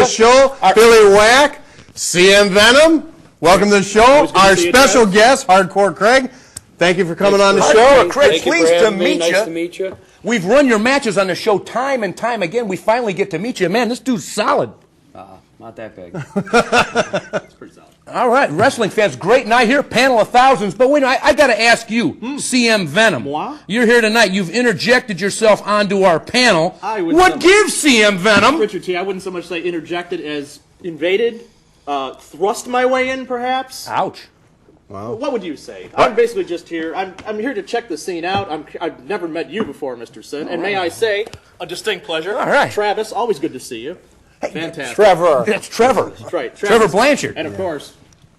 the show, Billy Whack, CM Venom. Welcome to the show. Our special guest, Hardcore Craig. Thank you for coming on the show. Craig, pleased to meet you. Nice to meet you. We've run your matches on the show time and time again. We finally get to meet you. Man, this dude's solid. Not that big. It's pretty solid. All right, wrestling fans, great night here, panel of thousands. But wait, I got to ask you, CM Venom. Moi? You're here tonight. You've interjected yourself onto our panel. What gives CM Venom? Richard T., I wouldn't so much say interjected as invaded, thrust my way in, perhaps. Ouch. Wow. What would you say? I'm basically just here. I'm here to check the scene out. I've never met you before, Mr. Sin, and may I say, a distinct pleasure. All right. Travis, always good to see you. Hey, fantastic. Trevor. That's Trevor. That's right. Trevor Blanchard. And of course,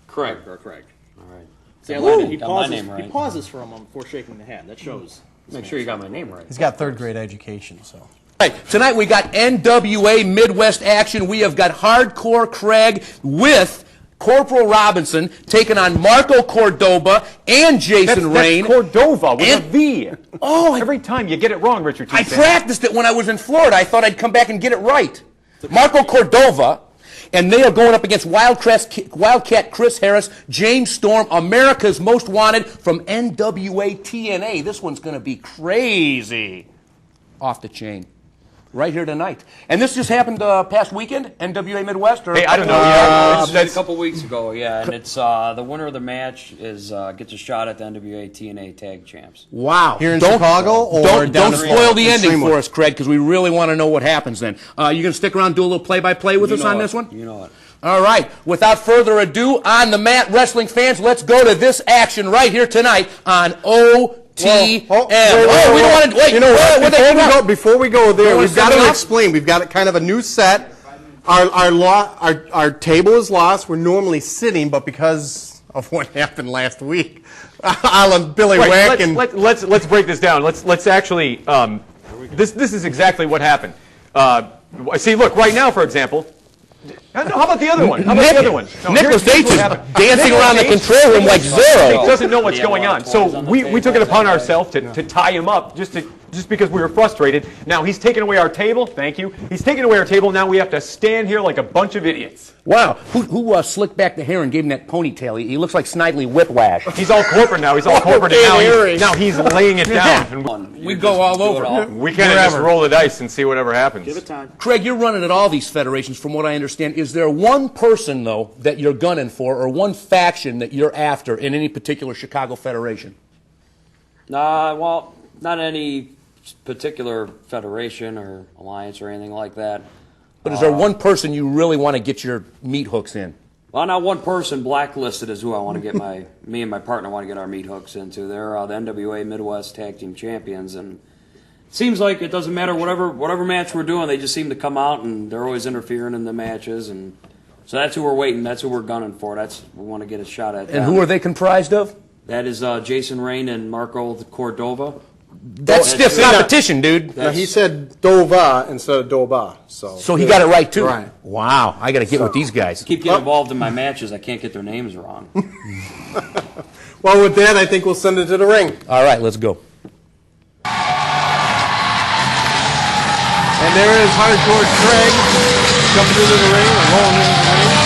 Craig. Craig. All right. See, I like it. He Got pauses, my name right. he pauses for a moment before shaking the hand. That shows. Make sure you got my name right. He's got third-grade education, so. All right, tonight we got NWA Midwest action. We have got Hardcore Craig with Corporal Robinson taking on Marco Cordoba and Jason Rain. That's Cordova with a V. Oh, every time you get it wrong, Richard T. I practiced it when I was in Florida. I thought I'd come back and get it right. Marco Cordova, and they are going up against Wildcat Chris Harris, James Storm, America's Most Wanted from NWA TNA. This one's going to be crazy. Off the chain. Right here tonight. And this just happened past weekend, NWA Midwest? Or hey, I don't know. It's a couple weeks ago, yeah. And it's the winner of the match is gets a shot at the NWA TNA Tag Champs. Wow. Here in Chicago? Or don't spoil the ending for us, Craig, because we really want to know what happens then. You going to stick around and do a little play-by-play with us on this one? You know it. All right. Without further ado, on the mat, wrestling fans, let's go to this action right here tonight on OTM. We don't want to wait. You know what? Before we go there, we've got to explain. We've got kind of a new set. Our table is lost. We're normally sitting, but because of what happened last week, Alan Billy Whack and let's break this down. Let's actually this is exactly what happened. See, look right now, for example. How about the other one? How about the other one? No, Nicholas H is dancing around the control room like Zorro. He doesn't know what's going on. So we took it upon ourselves to tie him up just because we were frustrated. Now he's taken away our table. Thank you. He's taken away our table. Now we have to stand here like a bunch of idiots. Wow. Who slicked back the hair and gave him that ponytail? He looks like Snidely Whiplash. He's all corporate now. He's all corporate. And now he's laying it down. We go all over. We can't just roll the dice and see whatever happens. Give it time. Craig, you're running at all these federations, from what I understand. Is there one person, though, that you're gunning for, or one faction that you're after in any particular Chicago federation? Well, not any particular federation or alliance or anything like that. But is there one person you really want to get your meat hooks in? Well, not one person. Blacklisted is who I want to get me and my partner want to get our meat hooks into. They're the NWA Midwest Tag Team Champions, and it seems like it doesn't matter whatever match we're doing, they just seem to come out and they're always interfering in the matches, and so that's who we're waiting. That's who we're gunning for. We want to get a shot at. And who are they comprised of? That is Jason Rain and Marco Cordova. That's stiff competition, dude. Now, he said Dova instead of Doba. So he got it right, too. Right. Wow. I got to get with these guys. Keep getting involved in my matches. I can't get their names wrong. Well, with that, I think we'll send it to the ring. All right, let's go. And there is Hardcore Craig coming into the ring, or rolling into the ring.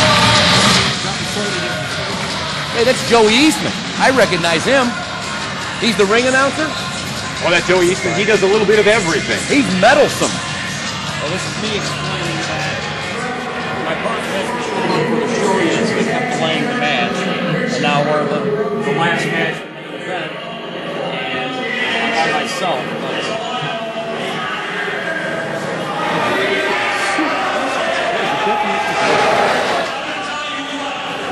Hey, that's Joey Eastman. I recognize him. He's the ring announcer? Oh, that's Joey Eastman. He does a little bit of everything. He's meddlesome. Well, this is me explaining that my partner has been showing for the show yet, so he kept playing the match. And now we're the last match of the main event, and I'm by myself.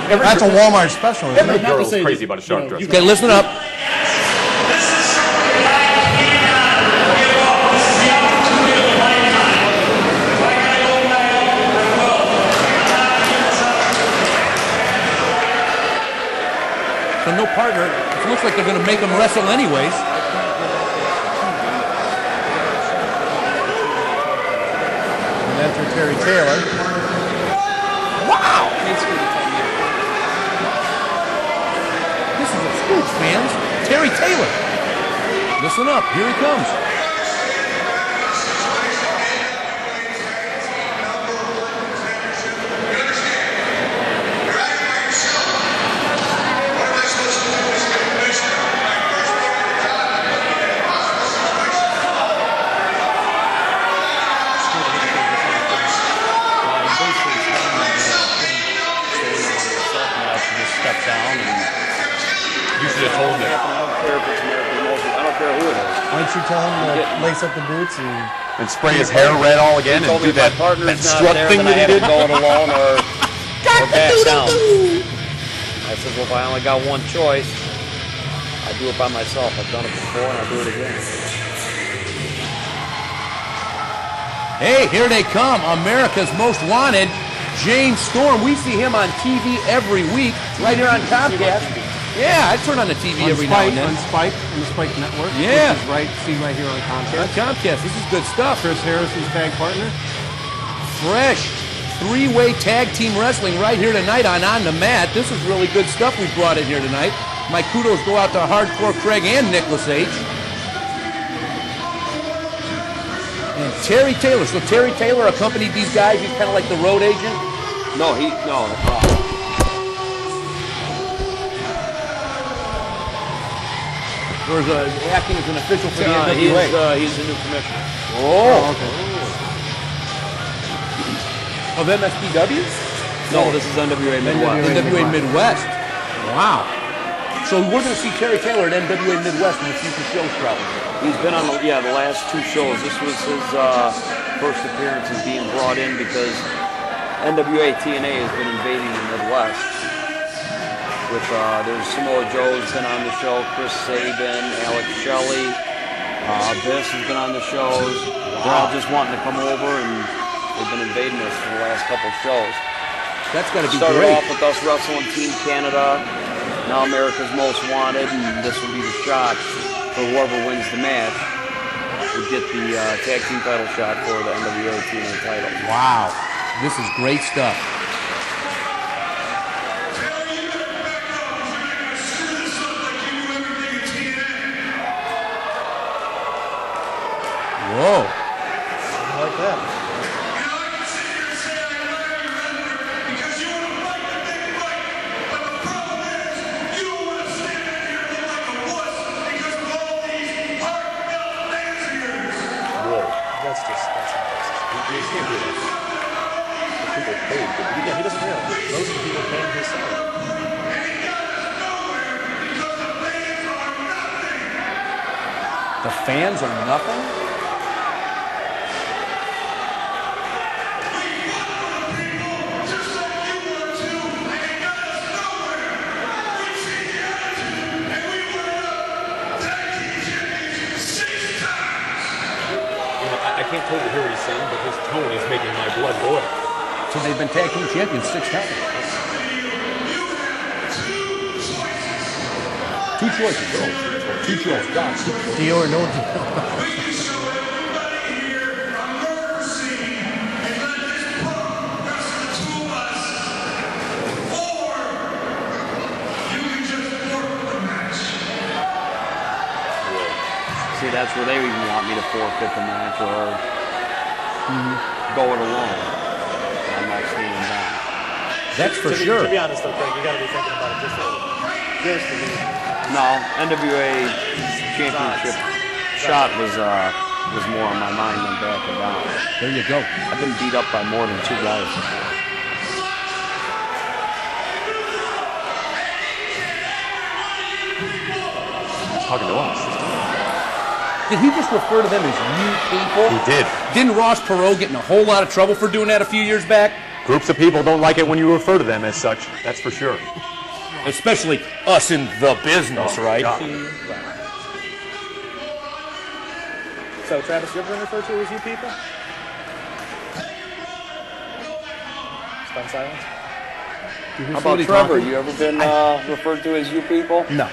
That's a Walmart special, isn't Every it? girl's crazy about a shark dress. Okay, listen up. So no partner. It looks like they're going to make them wrestle anyways. And enter Terry Taylor. Wow! This is a scoop, fans. Terry Taylor. Listen up. Here he comes. Didn't you tell him to lace up the boots And spray his hair red all again and do that strut thing that he did? Go it alone or back down. I said, well, if I only got one choice, I do it by myself. I've done it before, and I'll do it again. Hey, here they come. America's Most Wanted, James Storm. We see him on TV every week, right here on Comcast. Yeah, I turn on the TV every now and then. On Spike, on the Spike Network. Yeah. Which is right here on Comcast. On Comcast, this is good stuff. Chris Harrison's tag partner. Fresh. Three-way tag team wrestling right here tonight on the Mat. This is really good stuff we brought in here tonight. My kudos go out to Hardcore Craig and Nicholas H. And Terry Taylor. So Terry Taylor accompanied these guys. He's kind of like the road agent. No. Or is acting as an official for the NWA? He's the new commissioner. Oh, okay. Of MSPW? No, this is NWA Midwest. NWA Midwest. Wow. So we're going to see Terry Taylor at NWA Midwest in the future shows probably. He's been on the last two shows. This was his first appearance as being brought in because NWA TNA has been invading the Midwest. With there's Samoa Joe's been on the show, Chris Sabin, Alex Shelley, Biss has been on the shows. They're all just wanting to come over, and they've been invading us for the last couple shows. That's got to be Started great. off with us wrestling Team Canada, now America's Most Wanted, and this will be the shot for whoever wins the match to get the tag team title shot for the NWA TNA title. Wow. This is great stuff. Whoa. I like that. He doesn't realize. Those are the people paying his salary. The fans are nothing? I can't totally hear what he's saying, but his tone is making my blood boil. So they've been tag team champions 6 times. Two choices. Oh, two choices. Deal or no deal. See, that's where they even want me to forfeit the match or go it alone. I'm not standing down. That's for sure. To be honest, though, Craig, you got to be thinking about it just a little. Just a little. No, NWA championship shot was more on my mind than backing down. There you go. I've been beat up by more than 2 guys. Talking to us. Did he just refer to them as you people? He did. Didn't Ross Perot get in a whole lot of trouble for doing that a few years back? Groups of people don't like it when you refer to them as such. That's for sure. Especially us in the business, right? So, Travis, you ever been referred to as you people? Stunned silence. How about Trevor? You ever been referred to as you people? No.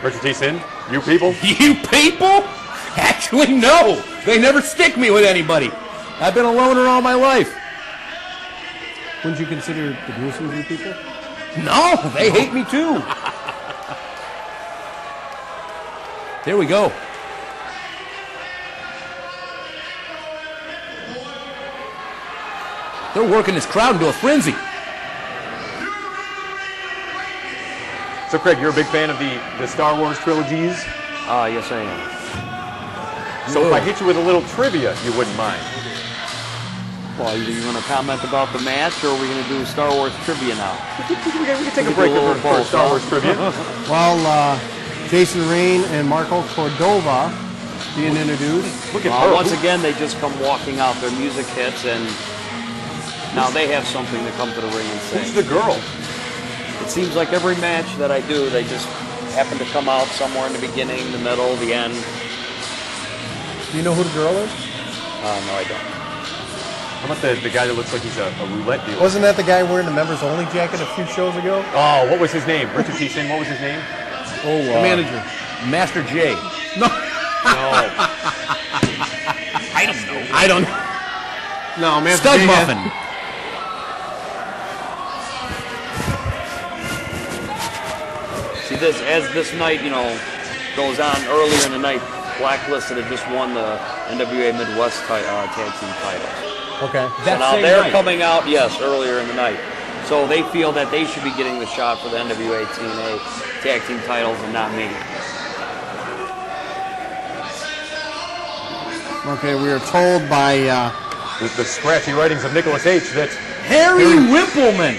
Richard T. Sin, you people? You people? Actually, no. They never stick me with anybody. I've been a loner all my life. Wouldn't you consider the Gruesomes you people? No, they hate me too. There we go. They're working this crowd into a frenzy. So, Craig, you're a big fan of the Star Wars trilogies? Yes, I am. So if I hit you with a little trivia, you wouldn't mind? Well, either you want to comment about the match, or are we going to do Star Wars trivia now? We can take a break do a little for both, Star Wars trivia. Well, Jason Rain and Marco Cordova being introduced. Look at her. Once again, they just come walking out. Their music hits, and now they have something to come to the ring and say. Who's the girl? It seems like every match that I do, they just happen to come out somewhere in the beginning, the middle, the end. Do you know who the girl is? No, I don't. How about the guy that looks like he's a roulette dealer? Wasn't that the guy wearing the members only jacket a few shows ago? Oh, what was his name? Richard T. Sin, what was his name? Oh, The manager. Master J. No. I don't. No, man. Stud Muffin. See this as this night, goes on earlier in the night. Blacklisted had just won the NWA Midwest tag team title. Okay. So now they're coming out, earlier in the night. So they feel that they should be getting the shot for the NWA TNA tag team titles and not me. Okay, we are told by The scratchy writings of Nicholas H. that Harry Wimpleman.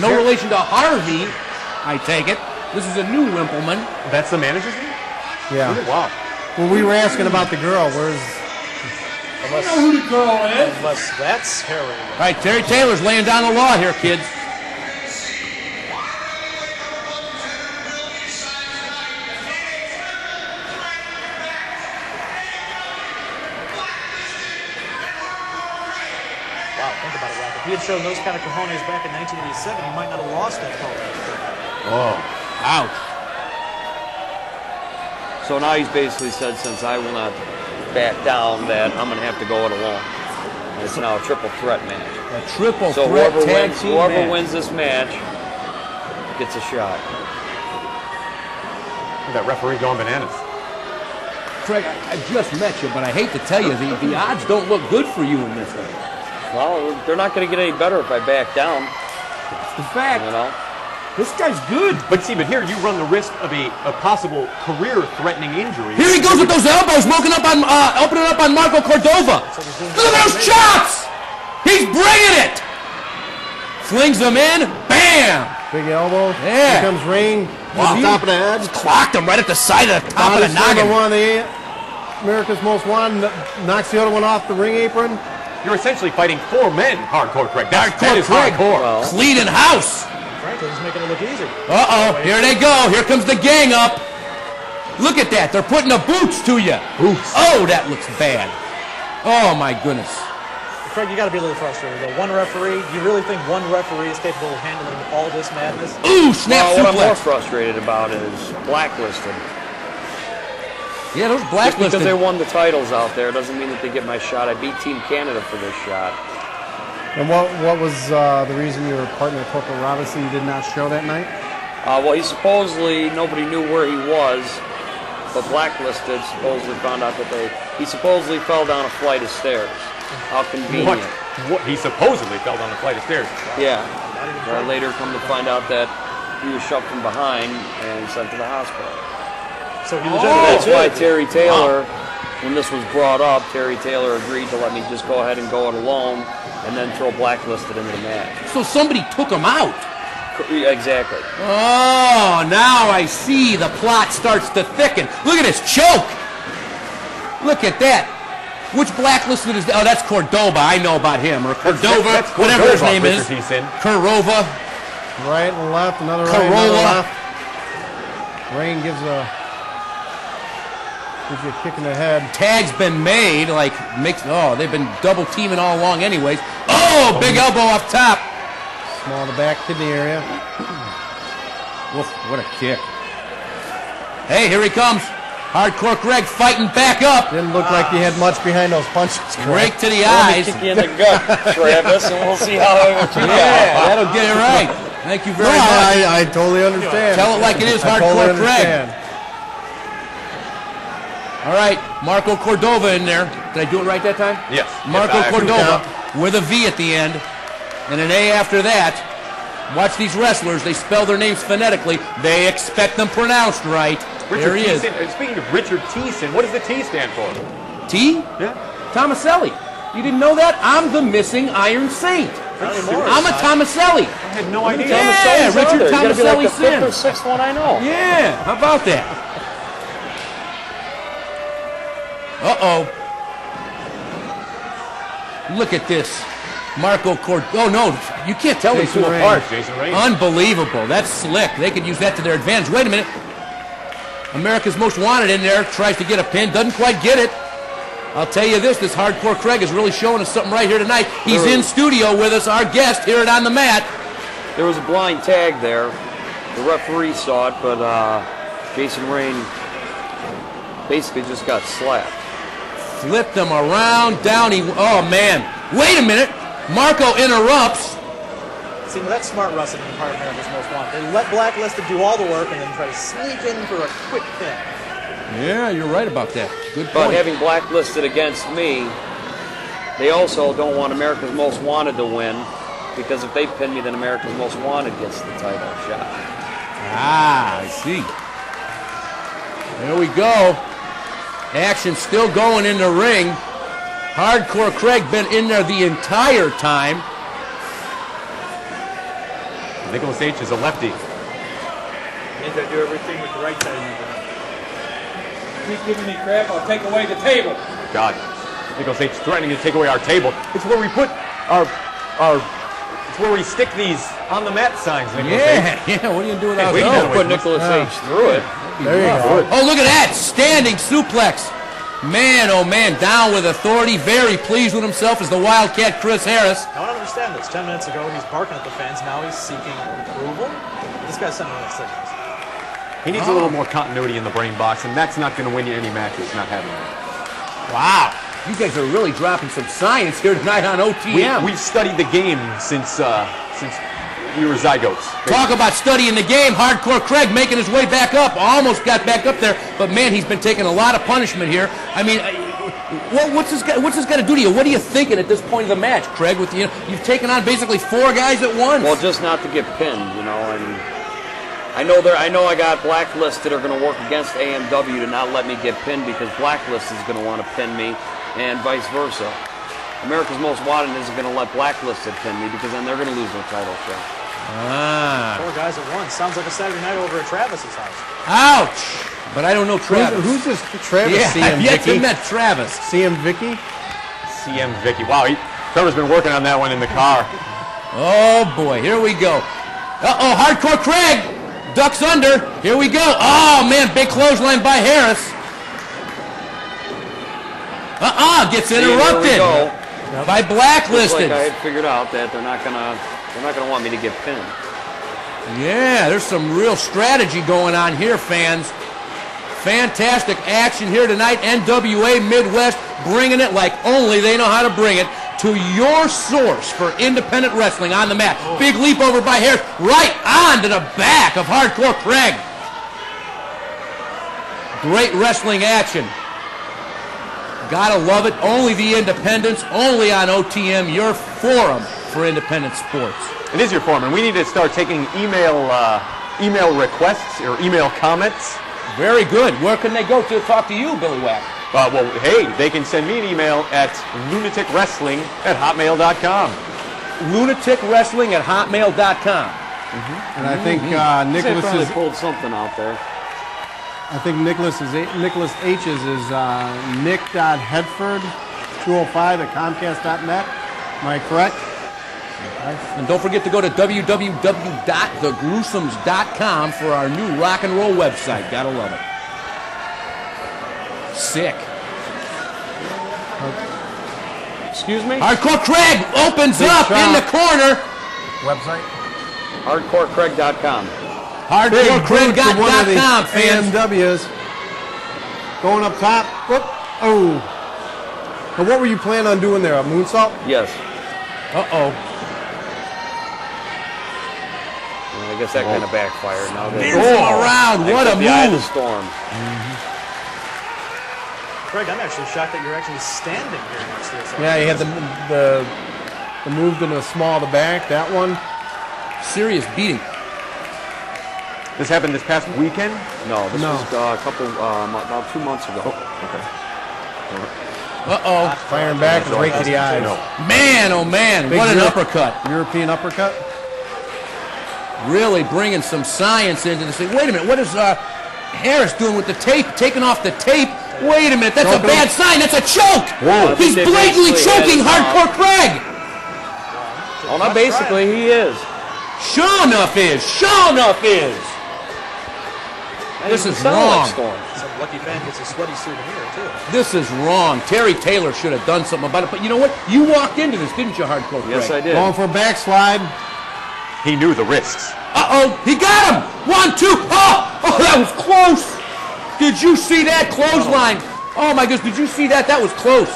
No relation to Harvey, I take it. This is a new Wimpleman. that's the manager's name? yeah. Wow. Well, we were asking about the girl. Where's Unless that's Harry. All right, Terry Taylor's laying down the law here, kids. Wow, think about it, Rock. If he had shown those kind of cojones back in 1987, he might not have lost that title. Oh. Ouch. So now he's basically said, since I will not back down, that I'm going to have to go it alone. And it's now a triple threat match. A triple So threat whoever tag wins, team whoever match. wins this match gets a shot. That referee going bananas. Craig, I just met you, but I hate to tell you, the odds don't look good for you in this thing. Well, they're not going to get any better if I back down. That's the fact. This guy's good. But here you run the risk of a possible career-threatening injury. Here he goes with those elbows, opening up on Marco Cordova. Look at those chops! He's bringing it! Flings them in, bam! big elbow? Yeah. Here comes Rain. Wow. The top of the head. Clocked him right at the side of the top of the noggin. One of the America's Most Wanted knocks the other one off the ring apron. You're essentially fighting 4 men, hardcore Craig. That is Craig. hardcore. Clean in house. Frankly, he's making it look easy. Uh-oh, here they go. Here comes the gang up. Look at that. They're putting the boots to you. Boots. Oh, that looks bad. Oh, my goodness. Craig, you got to be a little frustrated though. One referee, you really think one referee is capable of handling all this madness? Ooh, snap Well, what I'm more suplex. frustrated about is blacklisted. Yeah, those Just blacklisted. because they won the titles out there doesn't mean that they get my shot. I beat Team Canada for this shot. And what was the reason your partner, Corporal Robinson, did not show that night? Well, he supposedly, nobody knew where he was, but blacklisted supposedly found out that he supposedly fell down a flight of stairs. How convenient. What? He supposedly fell down a flight of stairs. Yeah. I later come to find out that he was shoved from behind and sent to the hospital. So he That's why Terry Taylor, when this was brought up, Terry Taylor agreed to let me just go ahead and go it alone and then throw blacklisted into the match. So somebody took him out. Exactly. Oh, now I see the plot starts to thicken. Look at his choke. Look at that. Which blacklisted is that? Oh, that's Cordova. I know about him. Or Cordova, That's whatever his name is. Richard T. Sin. Corova. Right and left, another right, Corolla. another left. Rain gives you a kick in the head. Tag's been made. They've been double teaming all along anyways. Oh, big elbow off top. Small in the back kidney area. Woof, what a kick. Hey, here he comes. Hardcore Greg fighting back up. Didn't look like he had much behind those punches. Break to the Let me eyes. kick you in the gut, Travis, and we'll see how it works. Yeah, that'll get it right. Thank you No, very much. I totally understand. Tell it like it is, I totally Hardcore Greg. understand. All right, Marco Cordova in there. Did I do it right that time? Yes. Marco Yes, I- Cordova with a V at the end and an A after that. Watch these wrestlers. They spell their names phonetically. They expect them pronounced right. There he is. Speaking of Richard T. Sin, what does the T stand for? T? Yeah. Tomaselli. You didn't know that? I'm the missing Iron Saint. I'm a Tomaselli. I had no idea. Yeah, Richard You gotta be like Tomaselli the fifth or Sin. sixth one I know. Yeah, how about that? Uh-oh. Look at this. Marco Cord. Oh, no. You can't tell these two apart. Jason Ray. Unbelievable. That's slick. They could use that to their advantage. Wait a minute. America's Most Wanted in there. Tries to get a pin. Doesn't quite get it. I'll tell you this. This Hardcore Craig is really showing us something right here tonight. He's in studio with us, our guest, here on the mat. There was a blind tag there. The referee saw it, but Jason Rain basically just got slapped. Flipped him around, down he... Oh, man. Wait a minute. Marco interrupts. See, that's smart wrestling in part of America's Most Wanted. They let Blacklisted do all the work and then try to sneak in for a quick pin. Yeah, you're right about that. Good point. But having Blacklisted against me, they also don't want America's Most Wanted to win, because if they pin me, then America's Most Wanted gets the title shot. Ah, I see. There we go. Action still going in the ring. Hardcore Craig been in there the entire time. Nicholas H is a lefty. Need to do everything with the right side. Keep giving me crap, I'll take away the table. God, Nicholas H threatening to take away our table. It's where we put it's where we stick these on the mat signs, Nicholas H. Yeah, what are you going to do without We those? can put Nicholas H through it. There you go. Oh, look at that. Standing suplex. Man, oh man, down with authority. Very pleased with himself as the Wildcat Chris Harris. I don't understand this. 10 minutes ago, he's barking at the fans. Now he's seeking approval. This guy's sending out signals. He needs a little more continuity in the brain box, and that's not going to win you any matches, not having that. Wow. You guys are really dropping some science here tonight on OTM. We've studied the game since we were zygotes. Talk about studying the game. Hardcore Craig making his way back up. Almost got back up there, but man, he's been taking a lot of punishment here. I mean, what's this got to do to you? What are you thinking at this point of the match, Craig? With you've taken on basically 4 guys at once. Well, just not to get pinned, you know, and I know I got Blacklisted are going to work against AMW to not let me get pinned, because Blacklisted is going to want to pin me, and vice versa. America's Most Wanted isn't going to let Blacklisted pin me, because then they're going to lose their title shot. Ah. 4 guys at once. Sounds like a Saturday night over at Travis's house. Ouch. But I don't know Travis. Who's this Travis? Yeah, CM I've yet Vicky? to met Travis. CM Vicky? CM Vicky. Wow, Trevor's been working on that one in the car. Oh boy, here we go. Uh-oh, Hardcore Craig ducks under. Here we go. Oh man, big clothesline by Harris. Gets interrupted by Blacklisted. Like I had figured out that they're not gonna want me to get pinned. Yeah, there's some real strategy going on here, fans. Fantastic action here tonight. NWA Midwest bringing it like only they know how to bring it to your source for independent wrestling on the mat. Big leap over by Harris, right on to the back of Hardcore Craig. Great wrestling action. Gotta love it. Only the independents, only on OTM, your forum for independent sports. It is your forum, and we need to start taking email requests or email comments. Very good. Where can they go to talk to you, Billy Wack? Well, hey, they can send me an email at lunaticwrestling@hotmail.com. lunaticwrestling@hotmail.com. And I think Nicholas They is. pulled something out there. I think Nicholas H's is nick.headford205@comcast.net. Am I correct? And don't forget to go to www.thegruesomes.com for our new rock and roll website. Gotta love it. Sick. Excuse me? Hardcore Craig opens up shot. in the corner. Website? HardcoreCraig.com. HardcoreCraig.com, fans. AMWs. Going up top. Whoop. Oh. And what were you planning on doing there? A moonsault? Yes. Uh-oh. I guess that kind of backfired. Now Spins him around. What a the eye of the move. storm. Craig, I'm actually shocked that you're actually standing here next to this. Yeah, he had the move to the small of the back. That one. Serious beating. This happened this past weekend? No, this No. was a couple, about 2 months ago. Uh-oh. Firing back and right to the eyes. Man, oh man, Big what an Europe- uppercut. European uppercut. Really bringing some science into this thing. Wait a minute, what is Harris doing with the tape? Taking off the tape Wait a minute, that's a bad sign. That's a choke. Whoa. He's blatantly choking Hardcore Craig. Well, now basically he is. Sure enough is. Sure enough is. This is wrong. Some lucky fan gets a sweaty souvenir, too. This is wrong. Terry Taylor should have done something about it. But you know what? You walked into this, didn't you, Hardcore Craig? Yes, I did. Going for a backslide. He knew the risks. Uh-oh, he got him! 1, 2, oh, that was close! Did you see that clothesline? Oh my goodness, did you see that? That was close.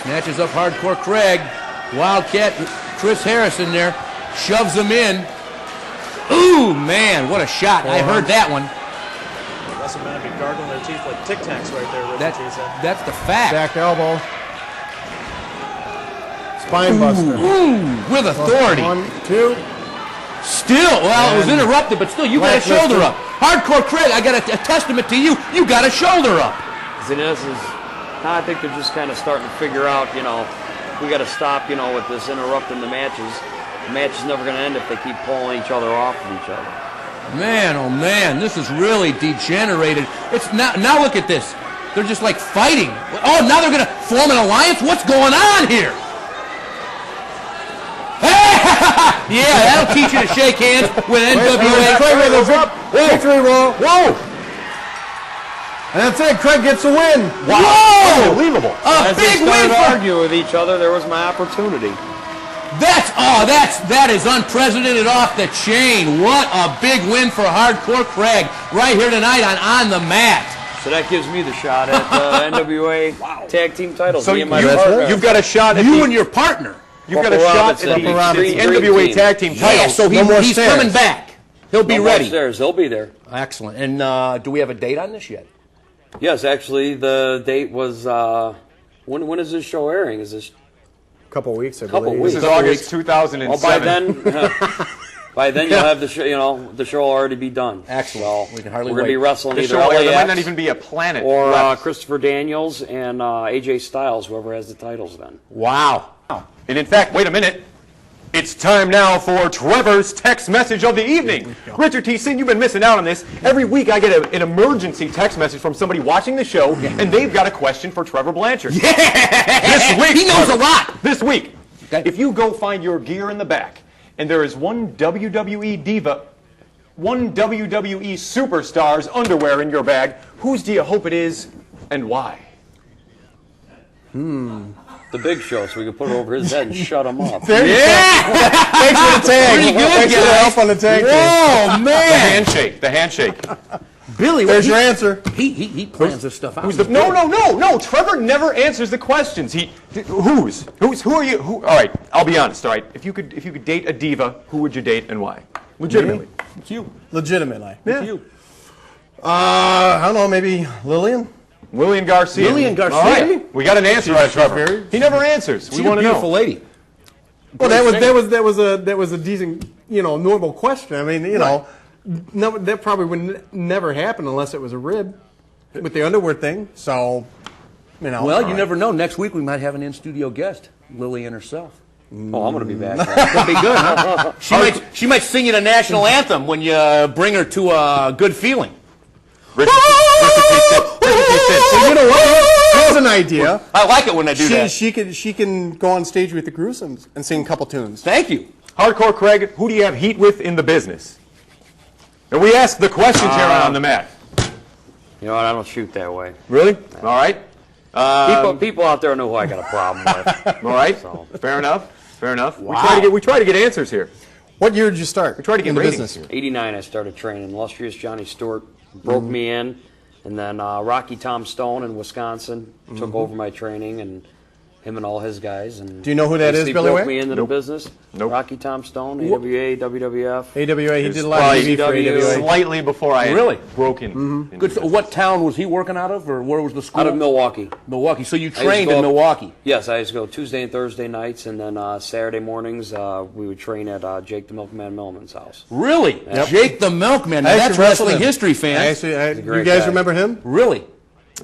Snatches up Hardcore Craig. Wildcat Chris Harris in there. Shoves him in. Ooh, man, what a shot. I heard that one. WrestleMan be gargling their teeth like Tic Tacs right there, Richard T said. That's the fact. Back elbow. Spine buster. Ooh, with authority. 1, 2. Still, well, it was And interrupted, but still, you got a left shoulder lifter. up. Hardcore Craig, I got a testament to you. You got a shoulder up. This is, now I think they're just kind of starting to figure out, you know, we got to stop, you know, with this interrupting the matches. The match is never going to end if they keep pulling each other off of each other. Man, oh man, this is really degenerated. It's now look at this. They're just like fighting. Oh, now they're going to form an alliance? What's going on here? Yeah, that'll teach you to shake hands with NWA. Craig with a victory roll. Whoa! And that's it. Craig gets a win. Whoa! Unbelievable. A As they big win started for... arguing with each other, there was my opportunity. That is unprecedented off the chain. What a big win for Hardcore Craig right here tonight on the mat. So that gives me the shot at NWA tag team titles. So Me and my you've partner. got a shot at You the, and your partner. you've got a Corporal shot Robinson. at the Robinson. NWA Team. tag team Yeah, titles. so No more he's stairs. coming back. He'll be No more ready. stairs. They'll be there. Excellent. And do we have a date on this yet? Yes, actually, the date was. When is this show airing? Is this? Couple weeks, I Couple believe. weeks. This is August 2007. Oh, by then you'll have the show. You know, the show will already be done. Excellent. Well, We can hardly we're going to be wait. wrestling The either show, there might LAX not even be a planet or left. Christopher Daniels and AJ Styles, whoever has the titles then. Wow. And in fact, wait a minute. It's time now for Trevor's text message of the evening. Richard T. Sin, you've been missing out on this. Every week I get an emergency text message from somebody watching the show, and they've got a question for Trevor Blanchard. This week, He knows Trevor, a lot. This week, Okay. if you go find your gear in the back, and there is one WWE diva, one WWE superstar's underwear in your bag, whose do you hope it is, and why? The Big Show, so we can put it over his head and shut him up. There you go. Thanks for the tag. Pretty good, Thanks for the guys. help on the tag. team. Oh, The man. handshake. The handshake. Billy, There's your answer. he plans this stuff out. No. Trevor never answers the questions. Who are you? All right, I'll be honest. All right, if you could date a diva, who would you date and why? Legitimately. It's you. Legitimately. Yeah. You. I don't know, maybe Lillian? Lillian Garcia. Lillian Garcia? All right, we got an answer out of Trevor. very- He never answers. We She's a want to beautiful know. lady. Well, that was a decent, normal question. I mean, no, that probably would never happen unless it was a rib with the underwear thing. So, Well, all you right. never know. Next week we might have an in-studio guest, Lillian herself. Oh, I'm going to be back. That'd be good, huh? She might sing you the national anthem when you bring her to a good feeling. Richard T. Sin. So you know what? Here's an idea. I like it when they do that. She can go on stage with the Gruesomes and sing a couple tunes. Thank you. Hardcore Craig, who do you have heat with in the business? And we ask the questions here on the mat. You know what? I don't shoot that way. Really? All right. People out there know who I got a problem with. All right. So. Fair enough. Fair enough. Wow. We try to get answers here. What year did you start? We try to get in the ratings business. here. 89, I started training. Illustrious Johnny Stewart broke me in, and then Rocky Tom Stone in Wisconsin took over my training, and him and all his guys. And Do you know who that is, basically Billy broke Way? me into Nope. the business. Nope. Rocky Tom Stone, AWA, WWF. AWA, he did a lot Well, of TV for CW. AWA. Slightly before I had Really? broken. into Good. So this. what town was he working out of, or where was the school? Out of Milwaukee. Milwaukee. So you I used to trained go in up- Milwaukee. Yes, I used to go Tuesday and Thursday nights, and then Saturday mornings we would train at Jake the Milkman Millman's house. Really? Jake the Milkman. Now, I that's actually wrestled wrestling him. history, fans. a You great guys guy. remember him? Really?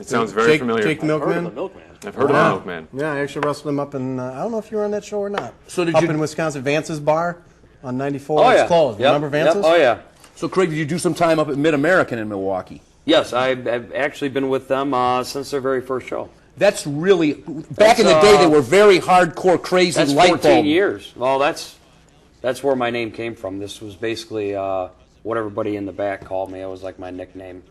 It sounds very familiar. Jake the Milkman. Heard of the Milkman. I've heard of the Milkman. Yeah, I actually wrestled him up in, I don't know if you were on that show or not. So did up you- in Wisconsin, Vance's Bar on 94. Oh, yeah. It's closed. Yep, Remember Vance's? Yep. Oh, yeah. So, Craig, did you do some time up at Mid Ameican in Milwaukee? Yes, I've actually been with them since their very first show. That's really back in the day. They were very hardcore, crazy That's light 14 bulb. years. Well, that's where my name came from. This was basically what everybody in the back called me. It was like my nickname,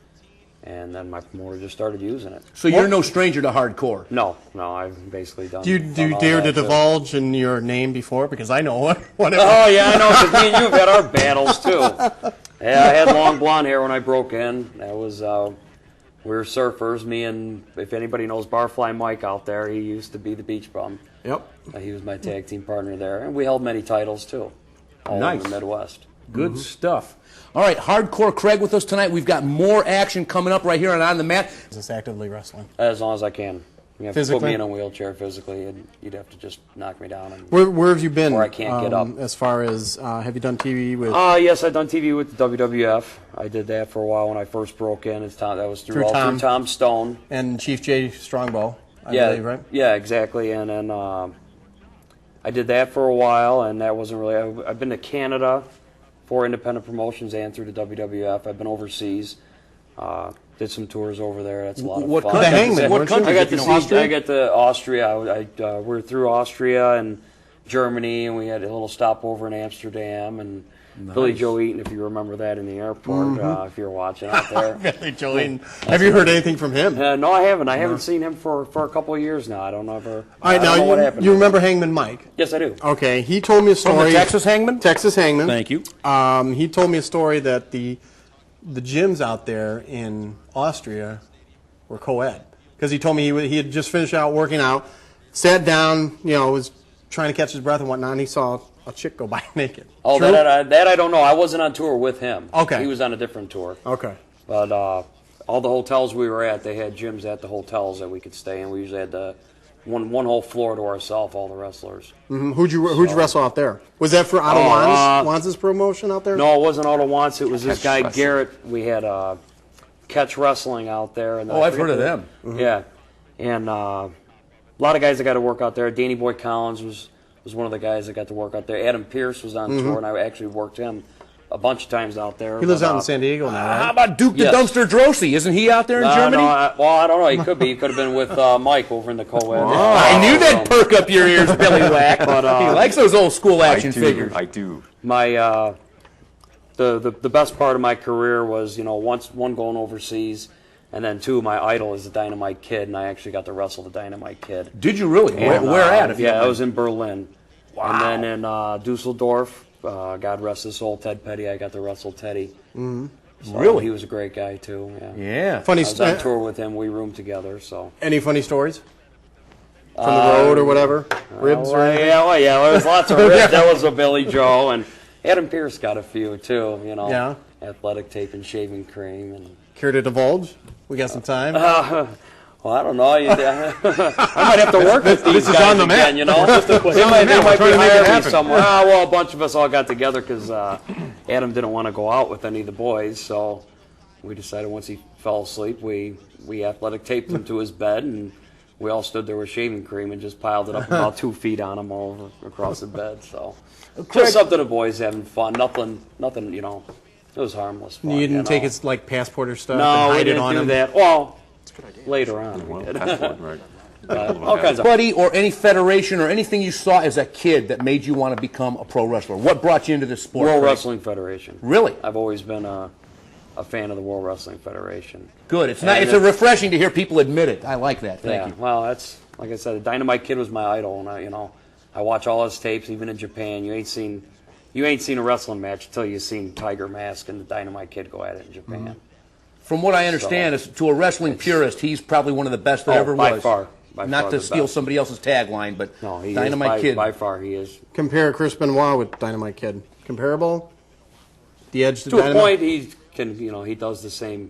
and then my promoter just started using it. So you're no stranger to hardcore. No, I've basically done. Do you done all dare that to too. divulge in your name before? Because I know what. Oh yeah, I know. Because me and you've had our battles too. Yeah, I had long blonde hair when I broke in. That was we were surfers. Me and if anybody knows Barfly Mike out there, he used to be the Beach Bum. Yep. He was my tag team partner there, and we held many titles too, all Nice. over the Midwest. Good stuff. All right, Hardcore Craig with us tonight. We've got more action coming up right here on the mat. Is this actively wrestling? As long as I can. You have to put Physically? me in a wheelchair physically, and you'd have to just knock me down. And, Where have you been? Where I can't get up. As far as have you done TV with? yes, I've done TV with the WWF. I did that for a while when I first broke in. That was through Tom Stone. And Chief J Strongbow, I Yeah, believe, right? Yeah, exactly. And then I did that for a while, and that wasn't really. I've been to Canada for independent promotions and through the WWF. I've been overseas. Did some tours over there. That's a lot of What fun. country? The Hangman, What weren't you? country? I got to You know, see. Austria? I got to Austria. We're through Austria and Germany, and we had a little stopover in Amsterdam. And Billy Joe Eaton, if you remember that in the airport, if you're watching out there. Billy Joe Eaton. Have you heard anything from him? No, I haven't. I haven't seen him for a couple of years now. I don't know All right, I don't know what now happened. you remember Hangman Mike? Yes, I do. Okay, he told me a story. From the Texas Hangman? Texas Hangman. Thank you. He told me a story that the gyms out there in Austria were co-ed, because he told me he had just finished out working out, sat down, was trying to catch his breath and whatnot, and he saw a chick go by naked. Oh, True? that I don't know. I wasn't on tour with him. Okay. He was on a different tour. Okay. But all the hotels we were at, they had gyms at the hotels that we could stay in. We usually had the one whole floor to ourselves, all the wrestlers. Who'd you wrestle out there? Was that for Otto Wanz's promotion out there? No, it wasn't Otto Wants. It was this guy Garrett. We had Catch Wrestling out there. And I've heard of them. Yeah, and a lot of guys that got to work out there. Danny Boy Collins was one of the guys that got to work out there. Adam Pierce was on tour, and I actually worked him a bunch of times out there. He lives out in San Diego now, right? How about Duke the Yes. Dumpster Drosy? Isn't he out there in No, Germany? I don't know. He could be. He could have been with Mike over in the co-ed. I knew that'd perk up your ears, Billy Wack. But, he likes those old school action figures. I do. My the best part of my career was one going overseas, and then two, my idol is the Dynamite Kid, and I actually got to wrestle the Dynamite Kid. Did you really? And, Where at? If you don't I mind? was in Berlin. Wow. And then in Dusseldorf, God rest his soul, Ted Petty, I got to wrestle Teddy. Mm-hmm. So Really? He was a great guy too. Yeah. Yeah. Funny. I was on tour with him. We roomed together. So. Any funny stories from the road or whatever? Ribs or anything? Yeah. There was lots of ribs. That was a Billy Joe, and Adam Pierce got a few too. Yeah. Athletic tape and shaving cream and. Care to divulge? We got some time. Well, I don't know. I might have to work with these This is guys on the map. again, Just a quick. They might We're be trying to make it hiring me happen. somewhere. Well, a bunch of us all got together because Adam didn't want to go out with any of the boys, so we decided once he fell asleep, we athletic taped him to his bed, and we all stood there with shaving cream and just piled it up about 2 feet on him all over across the bed. So just something the boys having fun. Nothing. It was harmless fun. You didn't take his passport or stuff and No, we hide it didn't on do him? that. Well, later on we did. Right. All kinds of. Buddy or any federation or anything you saw as a kid that made you want to become a pro wrestler? What brought you into this sport? World Craig? Wrestling Federation. Really? I've always been a fan of the World Wrestling Federation. Good. It's a refreshing to hear people admit it. I like that. Thank you. Well, that's like I said, the Dynamite Kid was my idol, and I watch all his tapes, even in Japan. You ain't seen a wrestling match until you've seen Tiger Mask and the Dynamite Kid go at it in Japan. Mm-hmm. From what I understand, to a wrestling purist, he's probably one of the best that ever by was. far. Not to steal somebody else's tagline, but No, he Dynamite is Kid. by far he is. Compare Chris Benoit with Dynamite Kid. Comparable? The Edge to To a Dynamite? point, he can he does the same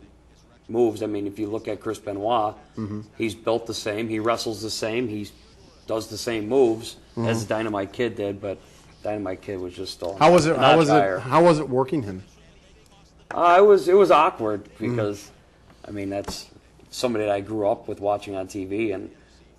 moves. I mean, if you look at Chris Benoit, he's built the same. He wrestles the same. He does the same moves as the Dynamite Kid did, but Dynamite Kid was just still. How was it? a How was notch it? higher. How was it working him? It was awkward because, I mean, that's somebody that I grew up with watching on TV, and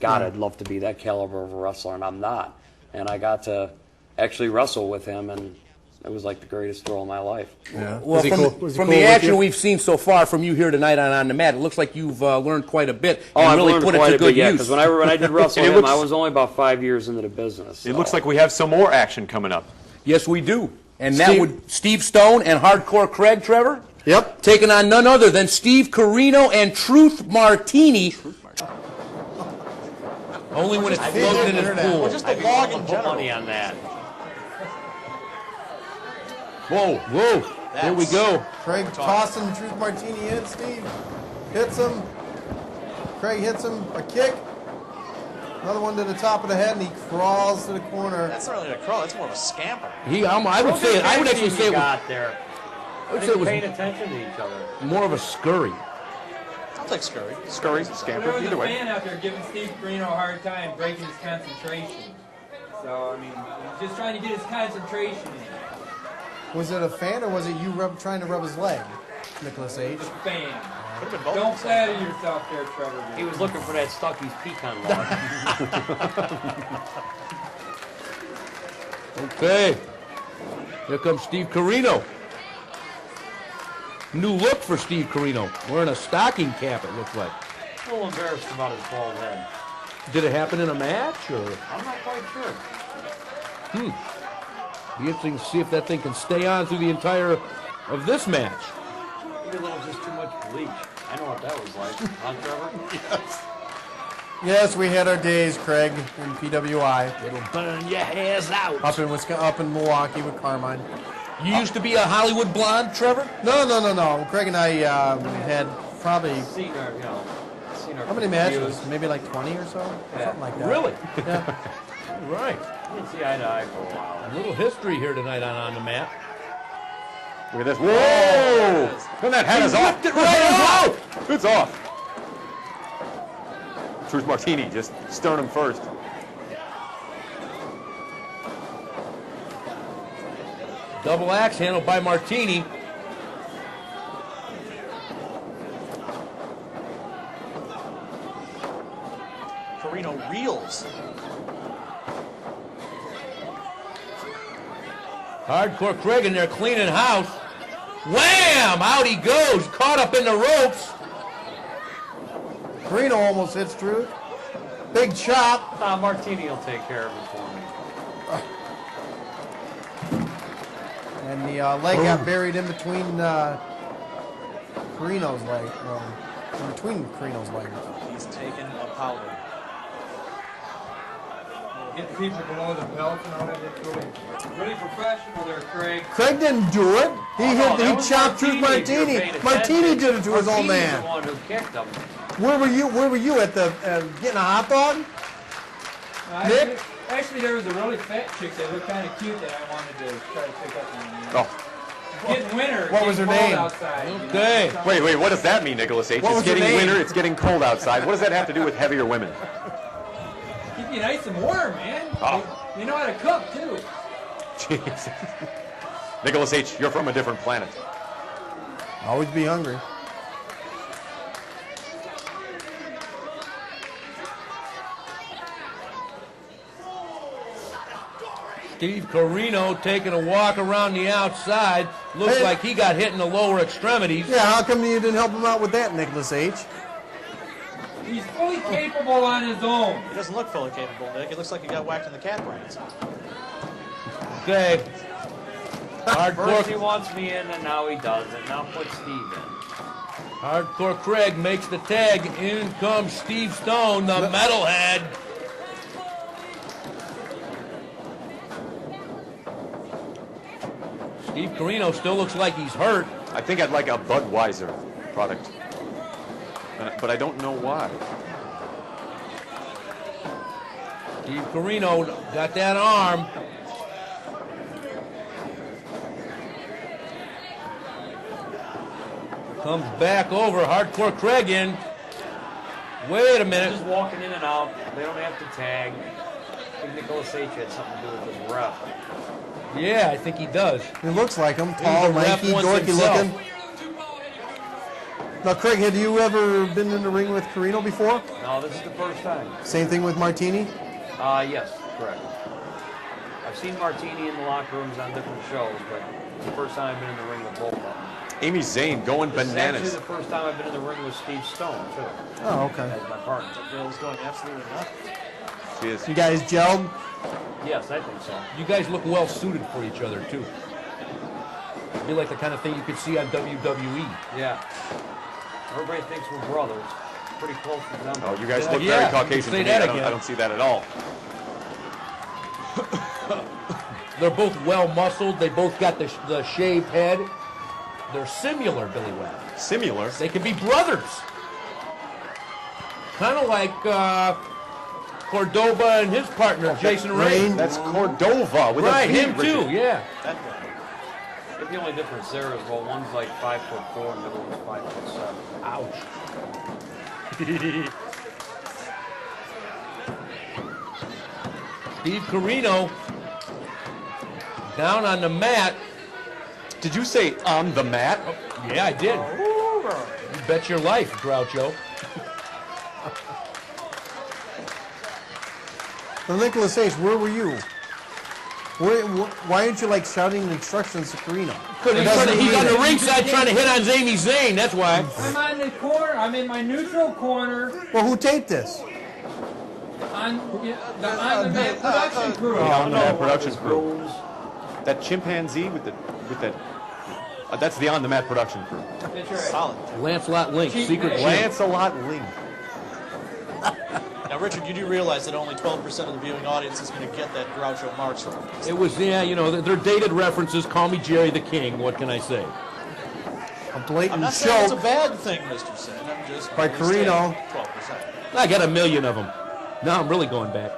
God, I'd love to be that caliber of a wrestler, and I'm not. And I got to actually wrestle with him, and It was like the greatest thrill of my life. Yeah. Well, from the action we've seen so far from you here tonight on the mat, it looks like you've learned quite a bit and I've really learned put it quite to a bit, good yeah, use. because when I did wrestle And it him, I looks- was only about 5 years into the business. It looks like we have some more action coming up. Yes, we do. And that would Steve Stone and Hardcore Craig, Trevor? Yep. Taking on none other than Steve Carino and Truth Martini. Only when it's floating in his pool. Well, just the log in Put general. money on that. Whoa, whoa. Here we go. Craig tossing Truth Martini in. Steve hits him. Craig hits him. A kick. Another one to the top of the head, and he crawls to the corner. That's not really a crawl. That's more of a scamper. I would say it. I would actually say it was, got there. I would say it was Paying attention to each other. more of a scurry. I'll take Scurry. Scurry, There scamper, was either a way. fan out there giving Steve Carino a hard time, breaking his concentration. So, I mean, he's just trying to get his concentration in. Was it a fan or was it you trying to rub his leg, Nicholas H? Fan. Could have been both. Don't flatter yourself there, Trevor. He was looking for that Stucky's pecan log. Okay. Here comes Steve Carino. New look for Steve Carino. Wearing a stocking cap, it looks like. A little embarrassed about his bald head. Did it happen in a match, or? I'm not quite sure. Be interesting to see if that thing can stay on through the entire of this match. Maybe a little just too much bleach. I know what that was like. Huh, Trevor? Yes, we had our days, Craig, in PWI. It'll burn your hairs out. Up in Milwaukee with Carmine. You used to be a Hollywood blonde, Trevor? No. Craig and I had probably, Seen our, how many matches? Maybe like 20 or so? Something like that. Really? Yeah. Right. Didn't see eye to eye for a while. A little history here tonight on the mat. Look at this. Whoa! And that hat is off. Ripped it right out! It's off. Truth Martini just stirring him first. Double axe handled by Martini. Carino reels. Hardcore Craig in there cleaning house. Wham! Out he goes, caught up in the ropes. Carino almost hits Truth. Big chop. Martini will take care of it for me. And the leg got buried in between Carino's leg. In between Carino's legs. He's taken a powder. Get the people below the belt and all that. Really professional there, Craig. Craig didn't do it. He chopped Truth Martini. Martini did it to his old Martini's man. the one who kicked him. Where were you at the getting a hot dog? Nick? Actually, there was a really fat chick that looked kind of cute that I wanted to try to pick up on. Oh. Getting winter. What was her getting cold name? Outside, Okay. Wait, what does that mean, Nicholas H? What It's was her getting name? winter, it's getting cold outside. What does that have to do with heavier women? Keep you nice and warm, man. Oh. You know how to cook, too. Jeez. Nicholas H., you're from a different planet. Always be hungry. Steve Carino taking a walk around the outside. Looks Hey. like he got hit in the lower extremities. Yeah, how come you didn't help him out with that, Nicholas H? He's fully capable on his own. He doesn't look fully capable, Nick. It looks like he got whacked in the cat brains. Okay. First he Hardcore, wants me in, and now he doesn't. Now put Steve in. Hardcore Craig makes the tag. In comes Steve Stone, the metalhead. Steve Carino still looks like he's hurt. I think I'd like a Budweiser product. But I don't know why. Steve Carino got that arm. Comes back over. Hardcore Craig in. Wait a minute. Just walking in and out. They don't have to tag. I think Nicholas H. had something to do with his ref. Yeah, I think he does. He looks like him. Tall, He's a ref lanky, once dorky himself. looking. Now, Craig, have you ever been in the ring with Carino before? No, this is the first time. Same thing with Martini? Yes, correct. I've I've seen Martini in the locker rooms on different shows, but it's the first time I've been in the ring with both of them. Amy Zane going This is bananas. actually the first time I've been in the ring with Steve Stone, too. Oh, okay. As my partner. Girl's going absolutely nuts. She is. You guys gelled? Yes, I think so. You guys look well suited for each other, too. You're like the kind of thing you could see on WWE. Yeah. Everybody thinks we're brothers. Pretty close to them. Oh, you guys look Yeah, very you Caucasian can say to me. that I again. don't see that at all. They're both well muscled. They both got the shaved head. They're similar, Billy Webb. Similar. They could be brothers. Kind of like Cordova and his partner, Jason Rain. That's Cordova with Right, a V, him too, Richard. yeah. I think the only difference there is, well, one's like 5'4" and the other one's 5'7". Ouch. Steve Carino down on the mat. Did you say on the mat? Yeah, I did. You bet your life, Groucho. Well, Nicholas H., where were you? Why aren't you like shouting instructions to Carino? He's on the ringside trying to hit on Amy Zane, that's why. I'm on the corner. I'm in my neutral corner Well, who taped this? on the on-demand production crew. On the mat production crew. That chimpanzee with that. That's the on the mat production crew. That's right. Solid. Lancelot Link, Cheap secret man. Lance. Lancelot Link. Now, Richard, you do realize that only 12% of the viewing audience is going to get that Groucho Marx reference. It was, yeah, you know, they're dated references. Call me Jerry the King. What can I say? A I'm blatant not saying it's a choke. bad thing, Mr. Sin. I'm just By only Carino. saying 12%. I got a million of them. Now I'm really going back.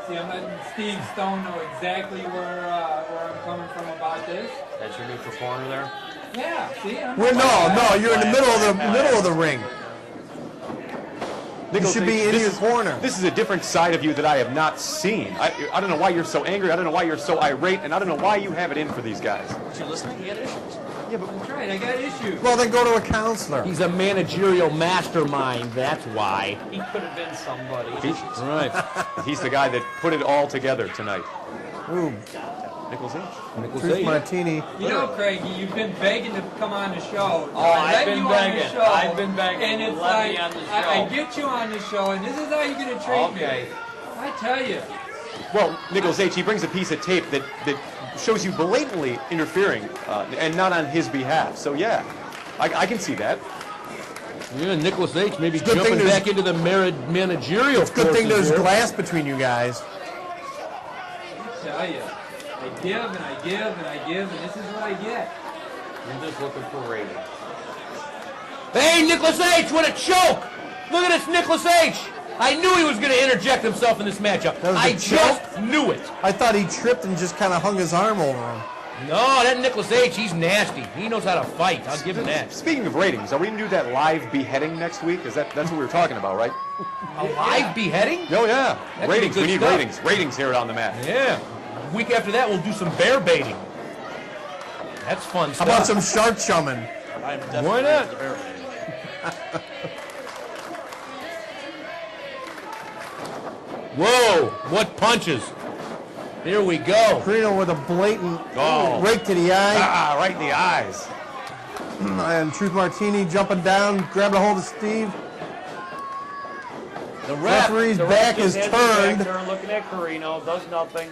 See, I'm letting Steve Stone know exactly where I'm coming from about this. That's your neutral corner there? Yeah, see, I'm Well, no, you're in the middle of the ring. You Nicholas should be H., in this your is- corner. This is a different side of you that I have not seen. I don't know why you're so angry. I don't know why you're so irate, and I don't know why you have it in for these guys. But you're listening, you get issues. That's right, I got issues. Well, then go to a counselor. He's a managerial mastermind. That's why. He could have been somebody. Right. He's the guy that put it all together tonight. Ooh, Nicholas H. Nicholas Truth H. Martini. You know, Craigie, you've been begging to come on the show. Oh, I I've let been you begging. On the show, I've been begging. And it's Let like, me on the show. I get you on the show, and this is how you're going to treat Okay. me. I tell you. Well, Nicholas H., he brings a piece of tape that shows you blatantly interfering and not on his behalf. So, yeah, I can see that. Yeah, Nicholas H. maybe good jumping thing there's- back into the managerial. Good thing there's forces here. glass between you guys. I tell you. I give, and I give, and I give, and this is what I get. You're just looking for ratings. Hey, Nicholas H. What a choke! Look at this, Nicholas H. I knew he was going to interject himself in this matchup. That was a I choke? just knew it. I thought he tripped and just kind of hung his arm over him. No, that Nicholas H. He's nasty. He knows how to fight. I'll give him that. Speaking of ratings, are we going to do that live beheading next week? That's what we were talking about, right? A live beheading? Oh, yeah. That could be Ratings. good We need stuff. ratings. Ratings here on the mat. Yeah. Week after that, we'll do some bear baiting. That's fun How stuff. about some shark chumming? I am definitely Why not? the bear baiting. Whoa! What punches? Here we go. Carino with a blatant Oh. rake to the eye. Ah, right in the eyes. And Truth Martini jumping down, grabbing a hold of Steve. The ref. Referee's The back ref is just has his back turned. turned, looking at Carino, does nothing.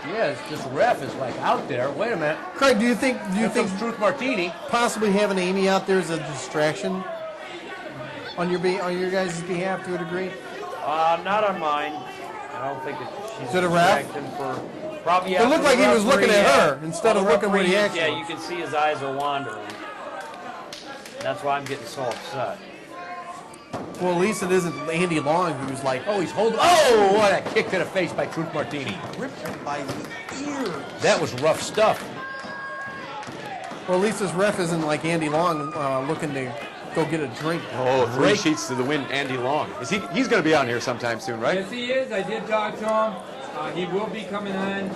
Yes, this ref is like out there. Wait a minute. Craig, do you think Here comes Truth Martini. possibly having Amy out there is a distraction on your guys' behalf to a degree? Not on mine. I don't think she's Is it a ref? distracting for probably. It looked like he was looking at her referee, instead of the looking where the referee, action Yeah, was. you can see his eyes are wandering. That's why I'm getting so upset. Well, at least it isn't Andy Long who's like, Oh, he's holding. Oh, what a kick to the face by Truth Martini. Ripped him by the ear. That was rough stuff. well, at least this ref isn't like Andy Long looking to go get a drink. Oh, 3 sheets to the win, Andy Long. He's going to be on here sometime soon, right? Yes, he is. I did talk to him. He will be coming on in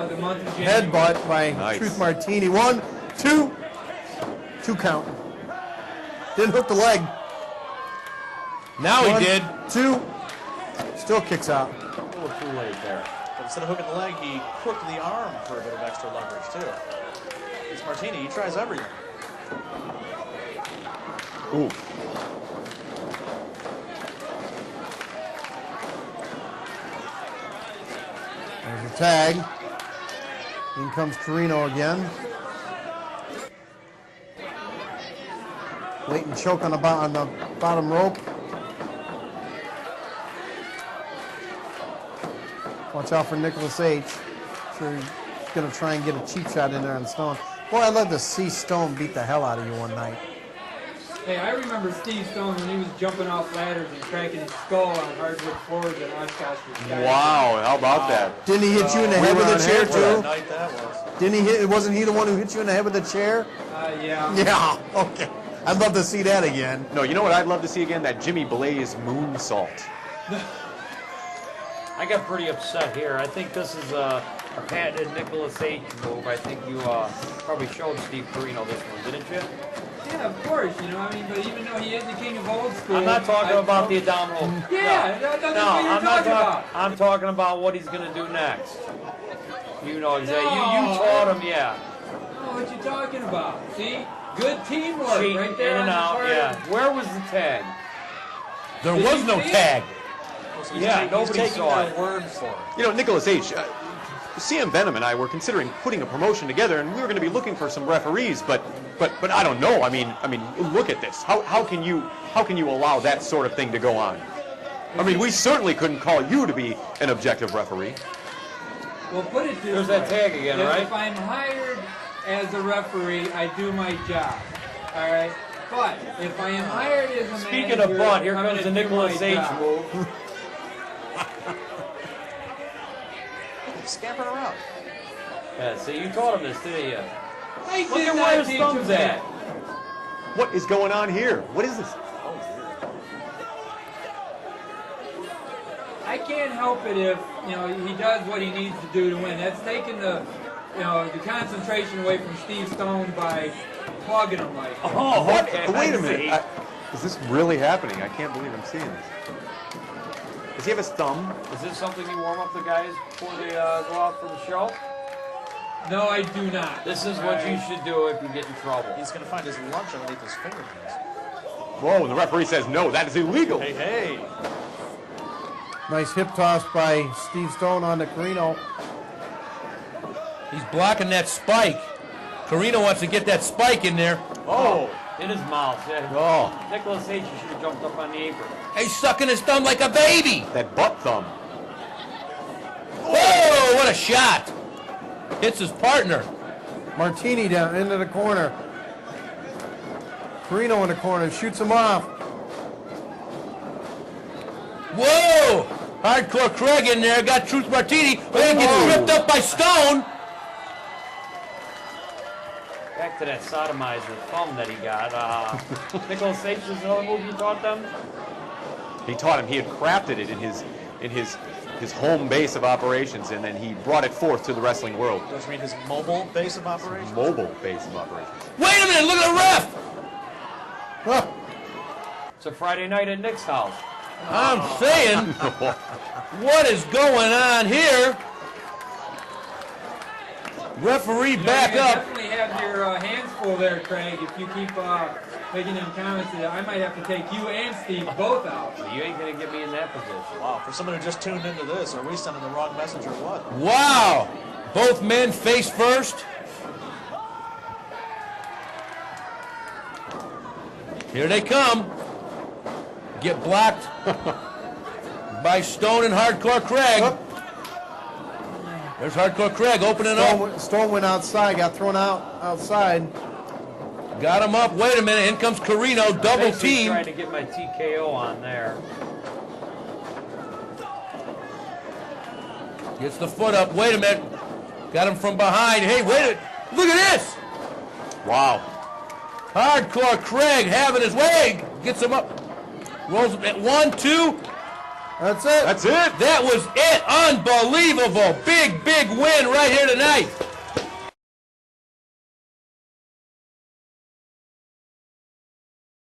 the month of January. Headbutt by Nice. Truth Martini. 1, 2. 2 count. Didn't hook the leg. Now 1, he did. 2. Still kicks out. A little too late there. But instead of hooking the leg, he crooked the arm for a bit of extra leverage, too. It's Martini. He tries everything. Ooh. There's a tag. In comes Carino again. Blatant choke on the bottom rope. Watch out for Nicholas H. Sure he's going to try and get a cheap shot in there on Stone. Boy, I'd love to see Stone beat the hell out of you one night. Hey, I remember Steve Stone when he was jumping off ladders and cracking his skull on hardwood floors in Oshkosh. Wow, how about that? Didn't he hit you in the head with a chair What a too? night that was. Didn't he hit? Wasn't he the one who hit you in the head with the chair? Yeah. Yeah. Okay. I'd love to see that again. No, you know what I'd love to see again? That Jimmy Blaze moonsault. I got pretty upset here. I think this is a patented Nicholas H move. I think you probably showed Steve Carino this one, didn't you? Yeah, of course, you know, I mean, but even though he is the king of old school. I'm not talking about the abdominal. Yeah, that's what you're talking about. I'm talking about what he's going to do next. You know exactly. You taught him, yeah. Oh, what you talking about? See? Good teamwork Cheating right there in and on the out, part yeah. of- Where was the tag? There Did was you no see it? tag. Yeah, nobody He's taking saw their it. word for it. You know, Nicholas H., CM Venom and I were considering putting a promotion together, and we were going to be looking for some referees, but I don't know. I mean, look at this. How can you allow that sort of thing to go on? I mean, we certainly couldn't call you to be an objective referee. Well, put it this There's way. that tag again, If right? I'm hired as a referee, I do my job. All right? But if I am hired as a Speaking manager, of butt, here I'm comes the gonna do Nicholas my H job. move. Scampering around. Yeah, see, you taught him this, didn't you? I Look did at not where his teach thumb's him that. at. What is going on here? What is this? I can't help it if, you know, he does what he needs to do to win. That's taking the, you know, the concentration away from Steve Stone by plugging him like that. Oh, What? okay. Wait a I minute. see. Is this really happening? I can't believe I'm seeing this. Does he have his thumb? Is this something you warm up the guys before they go out for the show? No, I do not. This is what you should do if you get in trouble. He's going to find his lunch underneath his fingernails. Whoa, and the referee says no, that is illegal. Hey, hey. Nice hip toss by Steve Stone on the Carino. He's blocking that spike. Carino wants to get that spike in there. Oh, in his mouth. Yeah. Oh, Nicholas H. should have jumped up on the apron. He's sucking his thumb like a baby. that butt thumb. Whoa, what a shot. Hits his partner. Martini down into the corner. Carino in the corner, shoots him off. Whoa! Hardcore Craig in there, got Truth Martini, but he gets tripped up by Stone. Back to that sodomizer thumb that he got. Nicholas H. is another move you taught them? He taught him. He had crafted it in his home base of operations, and then he brought it forth to the wrestling world. Does you mean his mobile base of operations? Mobile base of operations. Wait a minute, look at the ref. Huh. It's a Friday night at Nick's house. I'm saying, what is going on here? Referee back you up. definitely have your hands full there, Craig. If you keep making them comments, I might have to take you and Steve both out. You ain't going to get me in that position. Wow, for someone who just tuned into this, are we sending the wrong message or what? Wow. Both men face first. Here they come. Get blocked by Stone and Hardcore Craig. There's Hardcore Craig opening up. Stone went outside, got thrown outside. Got him up. Wait a minute. In comes Carino. Double Basically team. trying to get my TKO on there. Gets the foot up. Wait a minute. Got him from behind. Hey, wait a minute. Look at this. Wow. Hardcore Craig having his way. Gets him up. Rolls him at 1, 2. That's it. That's it. That was it. Unbelievable. Big, big win right here tonight.